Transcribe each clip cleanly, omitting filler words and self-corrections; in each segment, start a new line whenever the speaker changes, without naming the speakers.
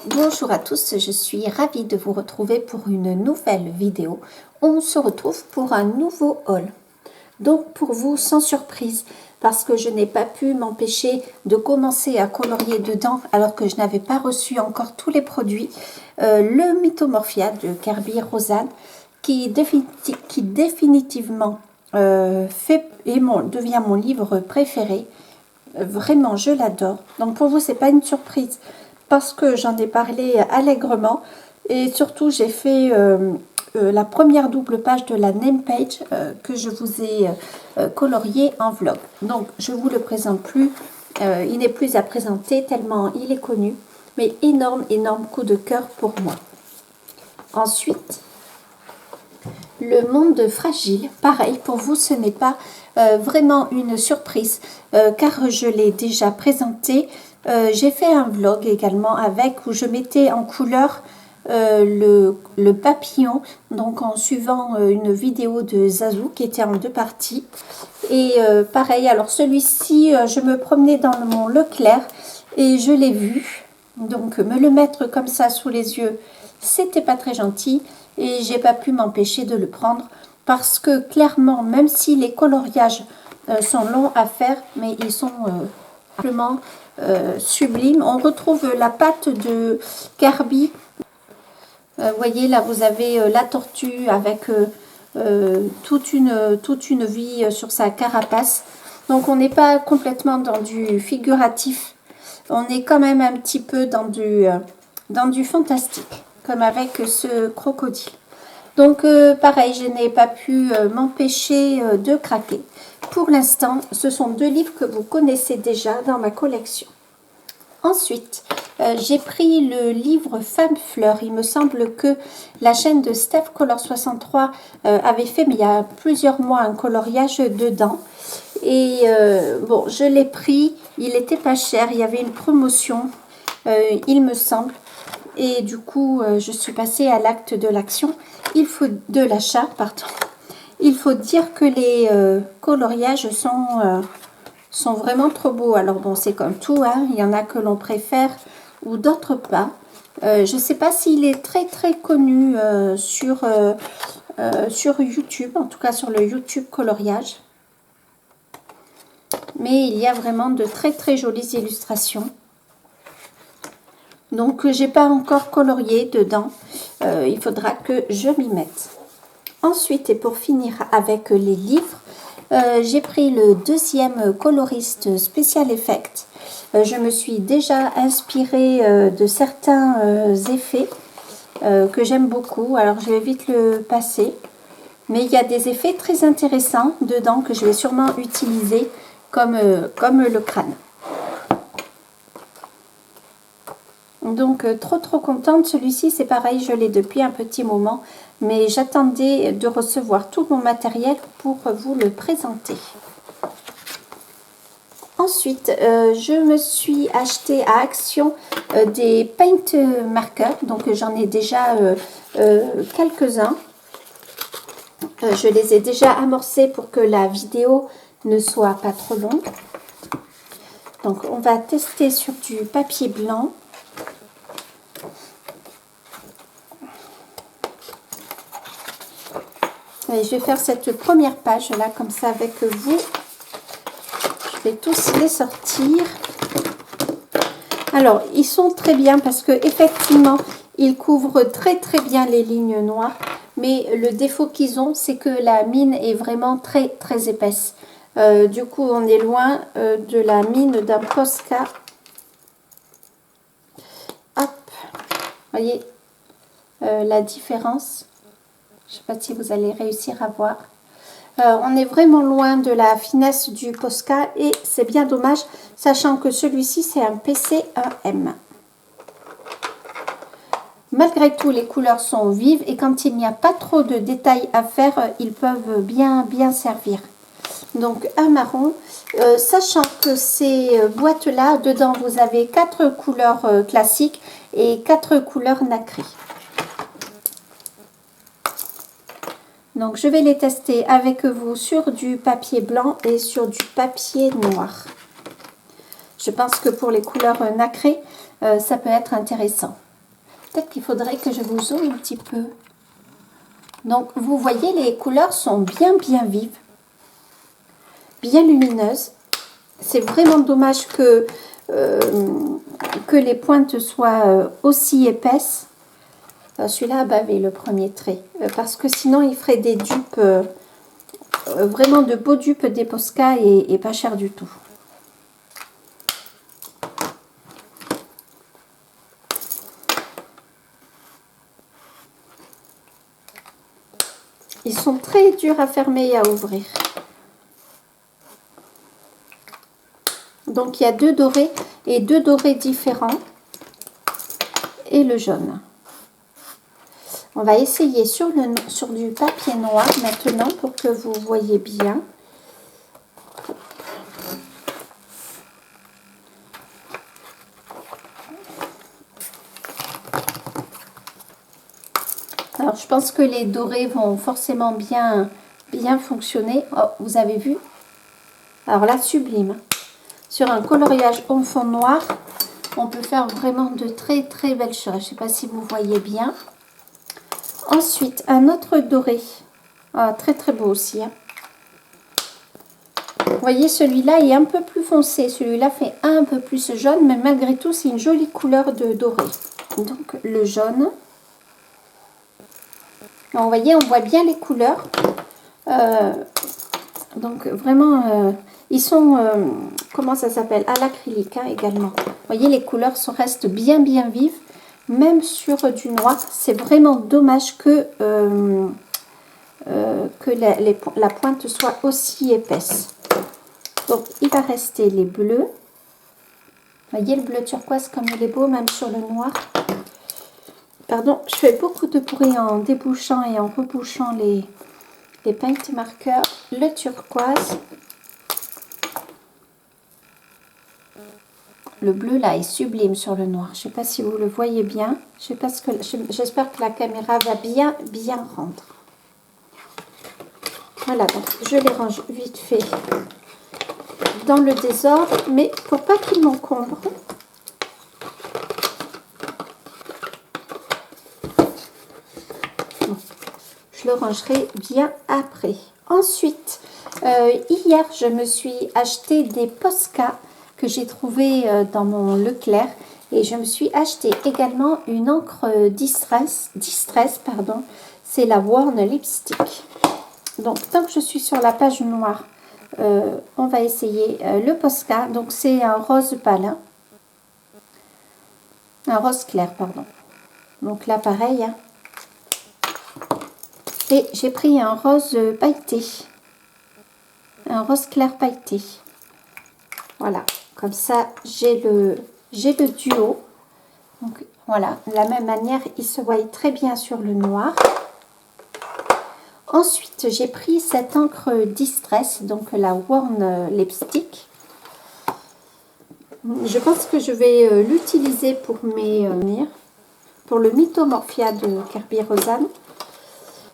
Bonjour à tous, je suis ravie de vous retrouver pour une nouvelle vidéo. On se retrouve pour un nouveau haul. Donc pour vous, sans surprise, parce que je n'ai pas pu m'empêcher de commencer à colorier dedans alors que je n'avais pas reçu encore tous les produits, le Mythomorphia de Kirby Rosanne qui définitivement devient mon livre préféré. Vraiment, je l'adore. Donc pour vous, c'est pas une surprise parce que j'en ai parlé allègrement et surtout j'ai fait la première double page de la name page que je vous ai coloriée en vlog. Donc je vous le présente plus, il n'est plus à présenter tellement il est connu, mais énorme coup de cœur pour moi. Ensuite, le monde fragile, pareil pour vous, ce n'est pas vraiment une surprise car je l'ai déjà présenté. J'ai fait un vlog également avec où je mettais en couleur le papillon, donc en suivant une vidéo de Zazou qui était en deux parties. Et pareil, alors celui-ci, je me promenais dans mon Leclerc et je l'ai vu. Donc me le mettre comme ça sous les yeux, c'était pas très gentil et j'ai pas pu m'empêcher de le prendre parce que clairement, même si les coloriages sont longs à faire, mais ils sont simplement sublimes. On retrouve la patte de Kirby. Vous voyez là, vous avez la tortue avec toute une vie sur sa carapace. Donc on n'est pas complètement dans du figuratif. On est quand même un petit peu dans du fantastique, comme avec ce crocodile. Donc pareil, je n'ai pas pu m'empêcher de craquer. Pour l'instant, ce sont deux livres que vous connaissez déjà dans ma collection. Ensuite, j'ai pris le livre Femme Fleur. Il me semble que la chaîne de Steph Color 63 avait fait, mais il y a plusieurs mois, un coloriage dedans. Et bon, je l'ai pris, il était pas cher, il y avait une promotion, il me semble. Et du coup, je suis passée à l'acte de l'action. De l'achat, pardon. Il faut dire que les coloriages sont vraiment trop beaux. Alors bon, c'est comme tout, hein. Il y en a que l'on préfère ou d'autres pas. Je ne sais pas s'il est très connu sur YouTube, en tout cas sur le YouTube coloriage. Mais il y a vraiment de très jolies illustrations. Donc, j'ai pas encore colorié dedans. Il faudra que je m'y mette. Ensuite, et pour finir avec les livres, j'ai pris le deuxième coloriste Special Effect. Je me suis déjà inspirée de certains effets que j'aime beaucoup. Alors, je vais vite le passer. Mais il y a des effets très intéressants dedans que je vais sûrement utiliser comme le crâne. Donc trop contente. Celui-ci c'est pareil, je l'ai depuis un petit moment, mais j'attendais de recevoir tout mon matériel pour vous le présenter. Ensuite, je me suis acheté à Action des paint markers, donc j'en ai déjà quelques-uns. Je les ai déjà amorcés pour que la vidéo ne soit pas trop longue. Donc on va tester sur du papier blanc. Et je vais faire cette première page là comme ça avec vous. Je vais tous les sortir. Alors ils sont très bien parce que effectivement ils couvrent très bien les lignes noires. Mais le défaut qu'ils ont, c'est que la mine est vraiment très épaisse. Du coup on est loin de la mine d'un Posca. Hop, voyez la différence. Je ne sais pas si vous allez réussir à voir. On est vraiment loin de la finesse du Posca et c'est bien dommage, sachant que celui-ci c'est un PC1M. Malgré tout, les couleurs sont vives et quand il n'y a pas trop de détails à faire, ils peuvent bien servir. Donc un marron, sachant que ces boîtes-là, dedans vous avez 4 couleurs classiques et 4 couleurs nacrées. Donc, je vais les tester avec vous sur du papier blanc et sur du papier noir. Je pense que pour les couleurs nacrées, ça peut être intéressant. Peut-être qu'il faudrait que je vous zoome un petit peu. Donc, vous voyez, les couleurs sont bien vives, bien lumineuses. C'est vraiment dommage que les pointes soient aussi épaisses. Celui-là a bavé le premier trait, parce que sinon il ferait des dupes, vraiment de beaux dupes des Posca et pas cher du tout. Ils sont très durs à fermer et à ouvrir. Donc il y a deux dorés et deux dorés différents et le jaune. On va essayer sur du papier noir maintenant pour que vous voyez bien. Alors je pense que les dorés vont forcément bien fonctionner. Oh, vous avez vu? Alors là, sublime. Sur un coloriage en fond noir, on peut faire vraiment de très belles choses. Je ne sais pas si vous voyez bien. Ensuite, un autre doré. Ah, très beau aussi. Hein. Vous voyez, celui-là est un peu plus foncé. Celui-là fait un peu plus jaune, mais malgré tout, c'est une jolie couleur de doré. Donc, le jaune. Alors, vous voyez, on voit bien les couleurs. Donc, vraiment, ils sont, comment ça s'appelle? À l'acrylique hein, également. Vous voyez, les couleurs restent bien vives. Même sur du noir, c'est vraiment dommage que la pointe soit aussi épaisse. Donc, il va rester les bleus. Vous voyez le bleu turquoise comme il est beau, même sur le noir. Pardon, je fais beaucoup de bruit en débouchant et en rebouchant les paint marqueurs. Le turquoise. Le bleu là est sublime sur le noir. Je ne sais pas si vous le voyez bien. J'espère que la caméra va bien rendre. Voilà, donc je les range vite fait dans le désordre, mais pour pas qu'ils m'encombrent. Je le rangerai bien après. Ensuite, hier, je me suis acheté des Posca que j'ai trouvé dans mon Leclerc et je me suis acheté également une encre Distress, pardon, c'est la Worn Lipstick. Donc, tant que je suis sur la page noire, on va essayer le Posca. Donc, c'est un rose pâle, hein. Un rose clair, pardon. Donc là, pareil. Hein. Et j'ai pris un rose pailleté. Un rose clair pailleté. Voilà. Comme ça, j'ai le duo. Donc, voilà. De la même manière, il se voit très bien sur le noir. Ensuite, j'ai pris cette encre Distress, donc la Worn Lipstick. Je pense que je vais l'utiliser pour pour le Mythomorphia de Kerby Rosanne.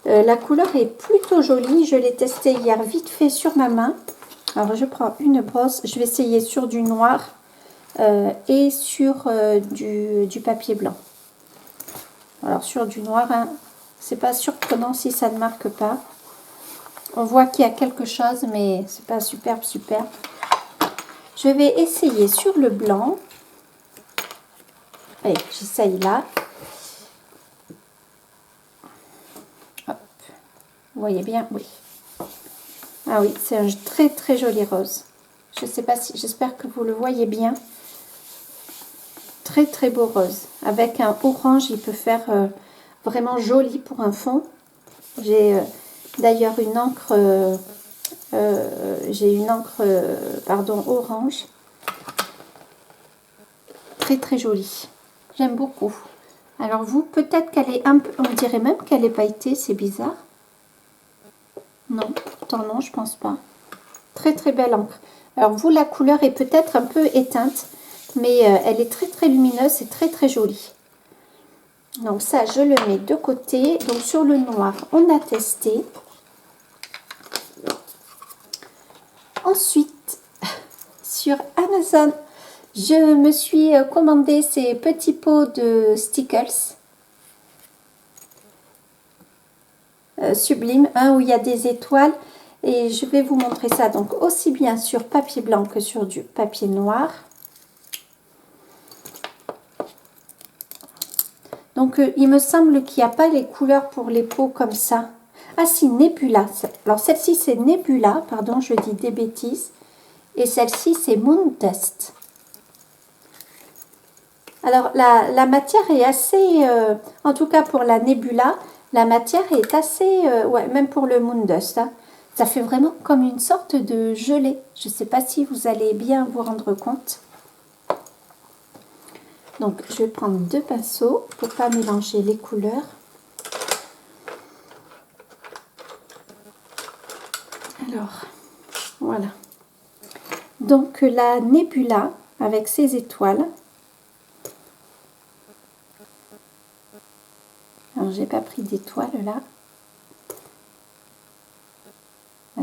La couleur est plutôt jolie. Je l'ai testé hier vite fait sur ma main. Alors, je prends une brosse. Je vais essayer sur du noir et sur du papier blanc. Alors, sur du noir, hein, c'est pas surprenant si ça ne marque pas. On voit qu'il y a quelque chose, mais c'est pas superbe. Je vais essayer sur le blanc. Allez, j'essaye là. Hop. Vous voyez bien, oui. Ah oui, c'est un très joli rose. Je sais pas si, j'espère que vous le voyez bien. Très beau rose. Avec un orange, il peut faire vraiment joli pour un fond. J'ai d'ailleurs une encre, pardon, orange. Très jolie. J'aime beaucoup. Alors vous, peut-être qu'elle est un peu, on dirait même qu'elle est pailletée, c'est bizarre. Non, pourtant non, je pense pas. Très belle encre. Alors vous, la couleur est peut-être un peu éteinte, mais elle est très lumineuse et très jolie. Donc ça, je le mets de côté. Donc sur le noir, on a testé. Ensuite, sur Amazon, je me suis commandé ces petits pots de Stickles. sublime, hein, où il y a des étoiles. Et je vais vous montrer ça donc aussi bien sur papier blanc que sur du papier noir. Donc il me semble qu'il n'y a pas les couleurs pour les peaux comme ça. Ah si, Nebula. Alors celle-ci c'est Nebula, pardon, je dis des bêtises. Et celle-ci c'est Moondust. Alors la matière est assez, en tout cas pour la Nebula, la matière est assez, ouais, même pour le Moondust, hein, ça fait vraiment comme une sorte de gelée. Je ne sais pas si vous allez bien vous rendre compte. Donc je vais prendre 2 pinceaux pour ne pas mélanger les couleurs. Alors, voilà. Donc la Nebula avec ses étoiles. Alors j'ai pas pris d'étoiles là.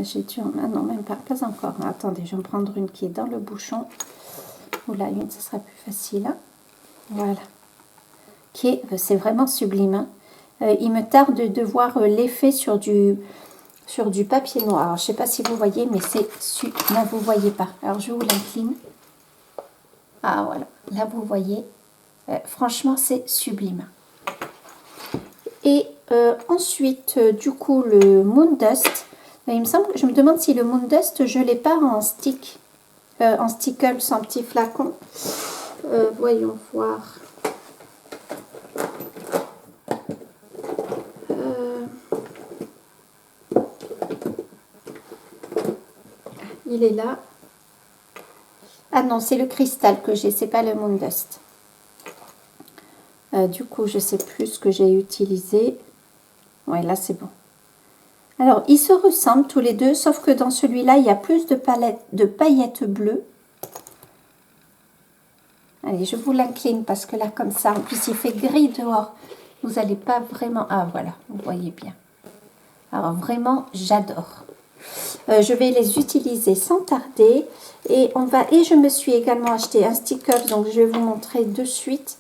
J'ai dû... Ah non, même pas encore. Attendez, je vais me prendre une qui est dans le bouchon. Oula, une, ce sera plus facile. Voilà. C'est vraiment sublime. Hein. Il me tarde de voir l'effet sur du papier noir. Alors, je ne sais pas si vous voyez, mais c'est là, vous ne voyez pas. Alors, je vous l'incline. Ah, voilà. Là, vous voyez. Franchement, c'est sublime. Et ensuite, du coup, le Moondust. Il me semble, je me demande si le Moondust, je ne l'ai pas en stick. En stickers, en petit flacon. Voyons voir. Il est là. Ah non, c'est le cristal que j'ai, c'est pas le Moondust. Du coup, je sais plus ce que j'ai utilisé. Ouais, là c'est bon. Alors, ils se ressemblent tous les deux, sauf que dans celui-là, il y a plus de paillettes bleues. Allez, je vous l'incline parce que là, comme ça, en plus, il fait gris dehors. Vous n'allez pas vraiment... Ah, voilà, vous voyez bien. Alors, vraiment, j'adore. Je vais les utiliser sans tarder. Et je me suis également acheté un sticker, donc je vais vous montrer de suite.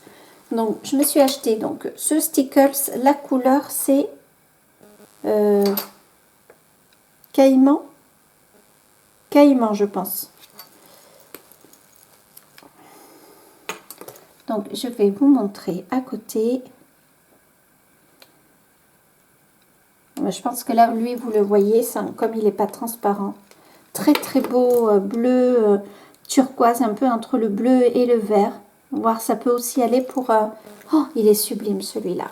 Donc, je me suis acheté donc ce sticker. La couleur, c'est caïman. Caïman, je pense. Donc, je vais vous montrer à côté. Je pense que là, lui, vous le voyez, comme il n'est pas transparent. Très, très beau bleu turquoise, un peu entre le bleu et le vert. Voir, ça peut aussi aller pour... Oh, il est sublime, celui-là.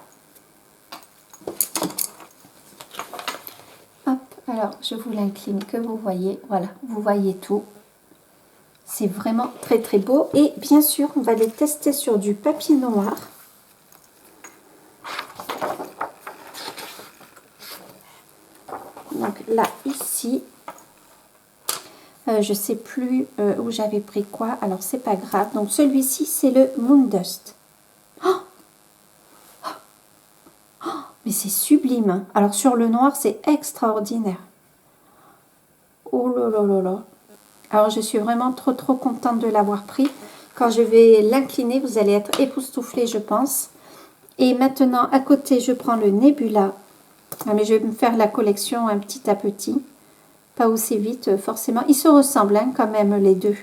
Hop, alors, je vous l'incline que vous voyez. Voilà, vous voyez tout. C'est vraiment très, très beau. Et bien sûr, on va les tester sur du papier noir. Donc là, ici, je ne sais plus où j'avais pris quoi. Alors, c'est pas grave. Donc, celui-ci, c'est le Moondust. Oh, oh, mais c'est sublime. Hein. Alors, sur le noir, c'est extraordinaire. Oh là là là là. Alors, je suis vraiment trop, trop contente de l'avoir pris. Quand je vais l'incliner, vous allez être époustouflés, je pense. Et maintenant, à côté, je prends le Nebula. Ah, mais je vais me faire la collection un petit à petit. Pas aussi vite, forcément. Ils se ressemblent hein, quand même, les deux.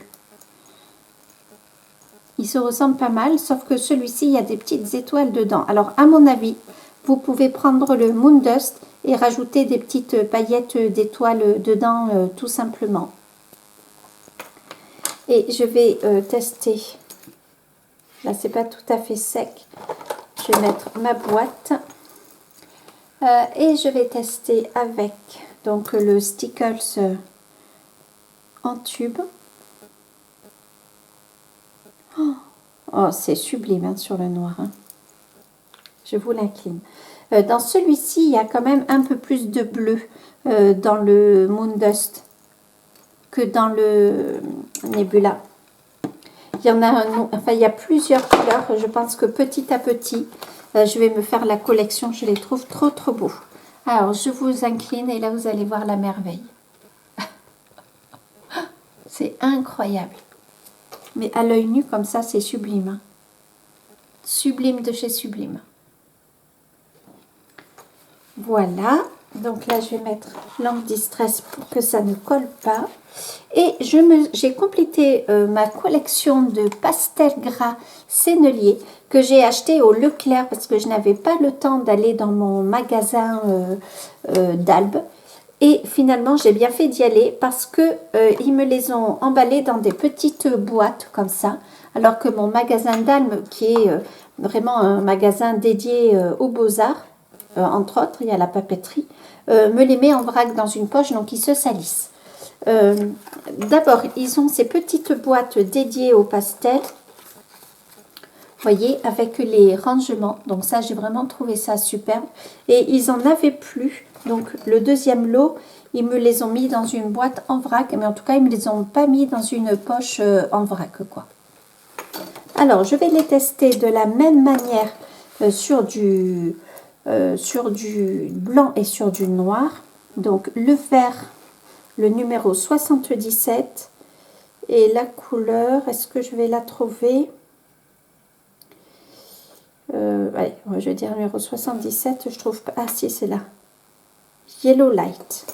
Ils se ressemblent pas mal, sauf que celui-ci, il y a des petites étoiles dedans. Alors, à mon avis, vous pouvez prendre le Moondust et rajouter des petites paillettes d'étoiles dedans, tout simplement. Et je vais tester. Là, c'est pas tout à fait sec. Je vais mettre ma boîte. Et je vais tester avec donc le Stickles en tube. Oh, c'est sublime hein, sur le noir. Hein. Je vous l'incline. Dans celui-ci, il y a quand même un peu plus de bleu dans le Moondust que dans le Nebula. Il y en a enfin, il y a plusieurs couleurs. Je pense que petit à petit, je vais me faire la collection. Je les trouve trop, trop beaux. Alors, je vous incline et là, vous allez voir la merveille. C'est incroyable. Mais à l'œil nu, comme ça, c'est sublime. Hein. Sublime de chez sublime. Voilà. Donc là, je vais mettre l'encre Distress pour que ça ne colle pas. Et j'ai complété ma collection de pastels gras Sennelier que j'ai acheté au Leclerc parce que je n'avais pas le temps d'aller dans mon magasin d'Albe. Et finalement, j'ai bien fait d'y aller parce que ils me les ont emballés dans des petites boîtes comme ça. Alors que mon magasin d'Albe, qui est vraiment un magasin dédié aux beaux-arts, entre autres, il y a la papeterie, me les met en vrac dans une poche, donc ils se salissent. D'abord, ils ont ces petites boîtes dédiées au pastel. Vous voyez, avec les rangements. Donc ça, j'ai vraiment trouvé ça superbe. Et ils en avaient plus. Donc le deuxième lot, ils me les ont mis dans une boîte en vrac. Mais en tout cas, ils ne me les ont pas mis dans une poche en vrac, quoi. Alors, je vais les tester de la même manière sur du blanc et sur du noir. Donc le vert, le numéro 77. Et la couleur, est-ce que je vais la trouver? Allez, je vais dire numéro 77, je trouve pas. Ah si, c'est là. Yellow Light.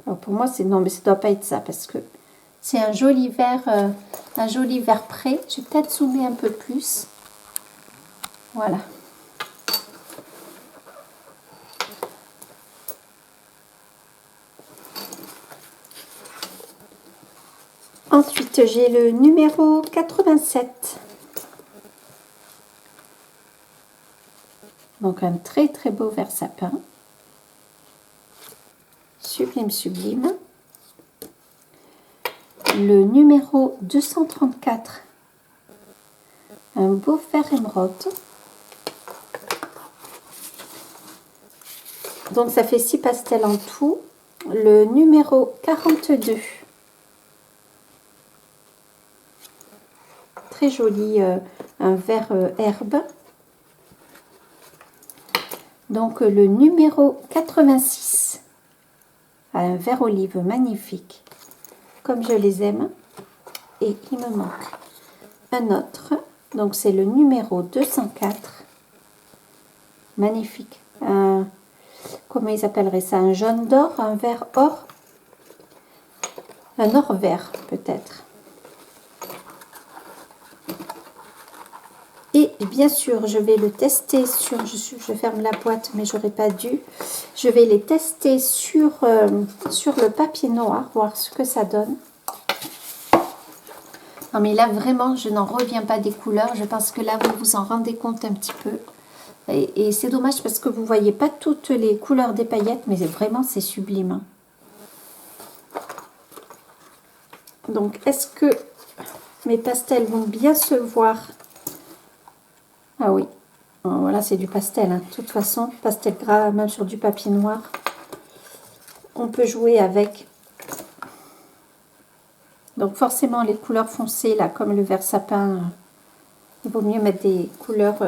Alors pour moi, c'est non, mais ça doit pas être ça parce que c'est un joli vert prêt. Je vais peut-être zoomer un peu plus. Voilà. Ensuite, j'ai le numéro 87. Donc un très très beau vert sapin. Sublime, sublime. Le numéro 234. Un beau vert émeraude. Donc ça fait 6 pastels en tout. Le numéro 42. Très joli, un vert herbe. Donc le numéro 86, un vert olive magnifique, comme je les aime. Et il me manque un autre, donc c'est le numéro 204, magnifique. Comment ils appelleraient ça? Un jaune d'or, un vert or, un or vert peut-être. Et bien sûr, je vais le tester sur... Je ferme la boîte, mais j'aurais pas dû. Je vais les tester sur le papier noir, voir ce que ça donne. Non, mais là, vraiment, je n'en reviens pas des couleurs. Je pense que là, vous vous en rendez compte un petit peu. Et c'est dommage parce que vous ne voyez pas toutes les couleurs des paillettes, mais vraiment, c'est sublime. Donc, est-ce que mes pastels vont bien se voir? Ah oui, voilà, c'est du pastel, hein. De toute façon, pastel gras, même sur du papier noir. On peut jouer avec. Donc forcément, les couleurs foncées, là, comme le vert sapin, il vaut mieux mettre des couleurs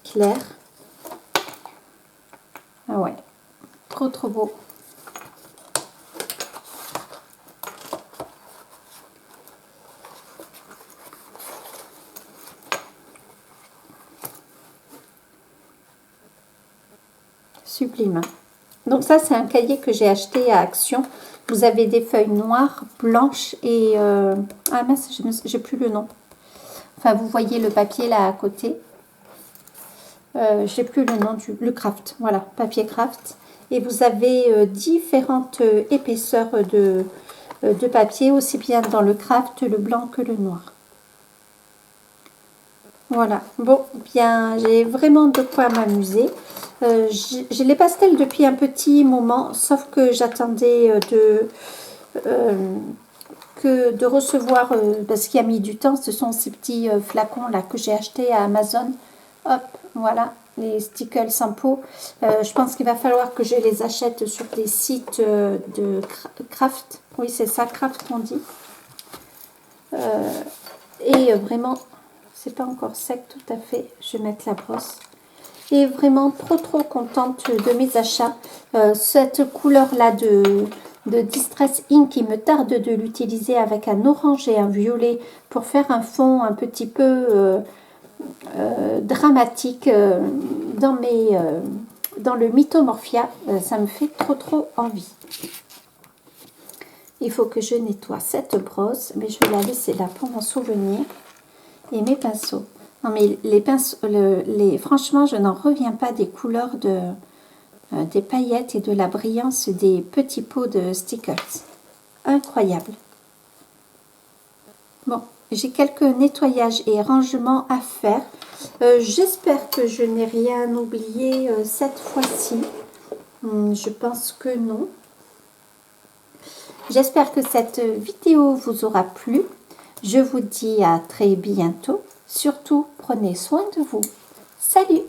claires. Ah ouais, trop trop beau. Sublime. Donc ça, c'est un cahier que j'ai acheté à Action. Vous avez des feuilles noires, blanches et... Ah mince, j'ai plus le nom. Enfin, vous voyez le papier là à côté. J'ai plus le nom le craft. Voilà, papier craft. Et vous avez différentes épaisseurs de papier, aussi bien dans le craft, le blanc que le noir. Voilà, bon, bien, j'ai vraiment de quoi m'amuser. J'ai les pastels depuis un petit moment, sauf que j'attendais de recevoir, parce qu'il a mis du temps, ce sont ces petits flacons là que j'ai achetés à Amazon. Hop, voilà, les stickers sans peau. Je pense qu'il va falloir que je les achète sur des sites de craft. Oui, c'est ça, craft qu'on dit. Et vraiment... C'est pas encore sec tout à fait. Je vais mettre la brosse. Et vraiment trop contente de mes achats. Cette couleur là de Distress Ink, il me tarde de l'utiliser avec un orange et un violet pour faire un fond un petit peu dramatique dans le Mythomorphia, ça me fait trop envie. Il faut que je nettoie cette brosse, mais je vais la laisser là pour mon souvenir. Et mes pinceaux. Non mais les pinceaux, franchement, je n'en reviens pas des couleurs des paillettes et de la brillance des petits pots de stickers. Incroyable. Bon, j'ai quelques nettoyages et rangements à faire. J'espère que je n'ai rien oublié cette fois-ci. Je pense que non. J'espère que cette vidéo vous aura plu. Je vous dis à très bientôt. Surtout, prenez soin de vous. Salut!